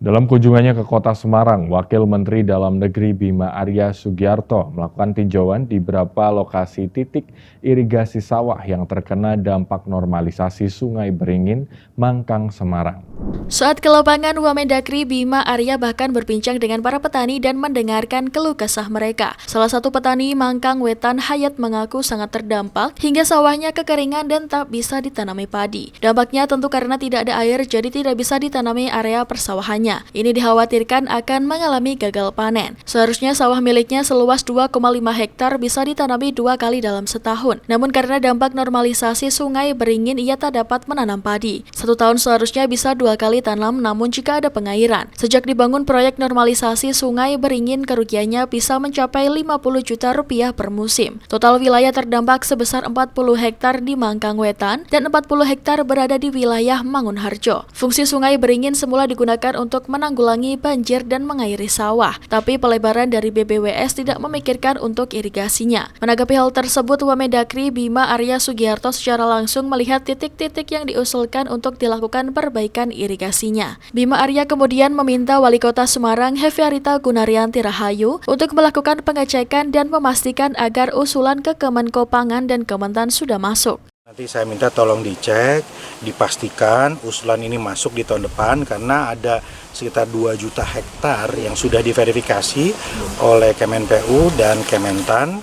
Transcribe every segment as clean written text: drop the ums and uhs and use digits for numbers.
Dalam kunjungannya ke Kota Semarang, Wakil Menteri Dalam Negeri Bima Arya Sugiarto melakukan tinjauan di beberapa lokasi titik irigasi sawah yang terkena dampak normalisasi Sungai Beringin, Mangkang, Semarang. Saat ke lapangan, Wamendagri Bima Arya bahkan berbincang dengan para petani dan mendengarkan keluh kesah mereka. Salah satu petani Mangkang Wetan, Hayat, mengaku sangat terdampak hingga sawahnya kekeringan dan tak bisa ditanami padi. Dampaknya tentu karena tidak ada air, jadi tidak bisa ditanami area persawahannya. Ini dikhawatirkan akan mengalami gagal panen. Seharusnya sawah miliknya seluas 2,5 hektar bisa ditanami 2 kali dalam setahun. Namun karena dampak normalisasi Sungai Beringin, ia tak dapat menanam padi. 1 tahun seharusnya bisa 2 kali tanam, namun jika ada pengairan. Sejak dibangun proyek normalisasi Sungai Beringin, kerugiannya bisa mencapai 50 juta rupiah per musim. Total wilayah terdampak sebesar 40 hektar di Mangkang Wetan dan 40 hektar berada di wilayah Mangunharjo. Fungsi Sungai Beringin semula digunakan untuk menanggulangi banjir dan mengairi sawah, tapi pelebaran dari BBWS tidak memikirkan untuk irigasinya. Menanggapi hal tersebut, Wamendagri Bima Arya Sugiarto secara langsung melihat titik-titik yang diusulkan untuk dilakukan perbaikan irigasinya. Bima Arya kemudian meminta Wali Kota Semarang Hefearita Gunaryanti Rahayu untuk melakukan pengecekan dan memastikan agar usulan ke Kemenko Pangan dan Kementan sudah masuk. Nanti saya minta tolong dicek, dipastikan usulan ini masuk di tahun depan karena ada sekitar 2 juta hektar yang sudah diverifikasi oleh Kemenpu dan Kementan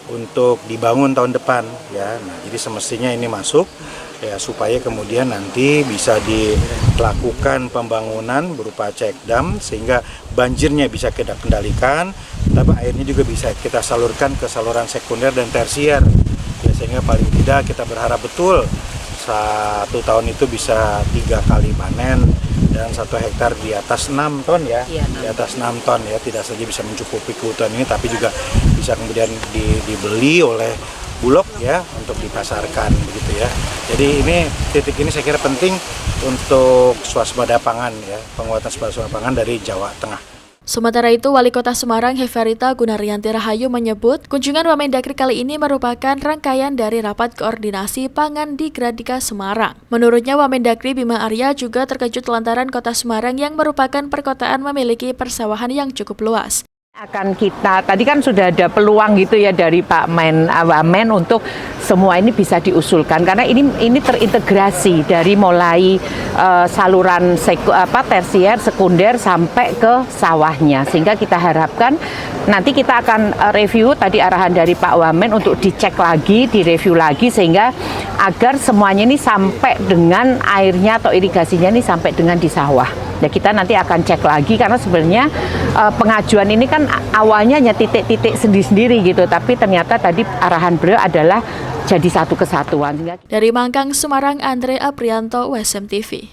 untuk dibangun tahun depan ya. Nah, jadi semestinya ini masuk ya supaya kemudian nanti bisa dilakukan pembangunan berupa cek dam sehingga banjirnya bisa kita kendalikan, tapi airnya juga bisa kita salurkan ke saluran sekunder dan tersier. Ya, sehingga paling tidak kita berharap betul 1 tahun itu bisa 3 kali panen dan 1 hektar di atas 6 ton ya, di atas 6 ton ya, tidak saja bisa mencukupi kebutuhan ini tapi juga bisa kemudian dibeli oleh Bulog ya untuk dipasarkan begitu ya. Jadi ini titik ini saya kira penting untuk swasembada pangan ya, penguatan swasembada pangan dari Jawa Tengah. Sementara itu, Wali Kota Semarang Hefearita Gunaryanti Rahayu menyebut kunjungan Wamendagri kali ini merupakan rangkaian dari rapat koordinasi pangan di Gradika Semarang. Menurutnya, Wamendagri Bima Arya juga terkejut lantaran Kota Semarang yang merupakan perkotaan memiliki persawahan yang cukup luas. Tadi kan sudah ada peluang gitu ya dari Pak Wamen untuk semua ini bisa diusulkan karena ini terintegrasi dari mulai saluran tersier, sekunder sampai ke sawahnya, sehingga kita harapkan nanti kita akan review tadi arahan dari Pak Wamen untuk dicek lagi, direview lagi sehingga agar semuanya ini sampai dengan airnya atau irigasinya ini sampai dengan di sawah. Ya, kita nanti akan cek lagi karena sebenarnya pengajuan ini kan awalnya hanya titik-titik sendiri-sendiri gitu, tapi ternyata tadi arahan beliau adalah jadi satu kesatuan. Dari Mangkang, Semarang, Andre Aprianto, WSM TV.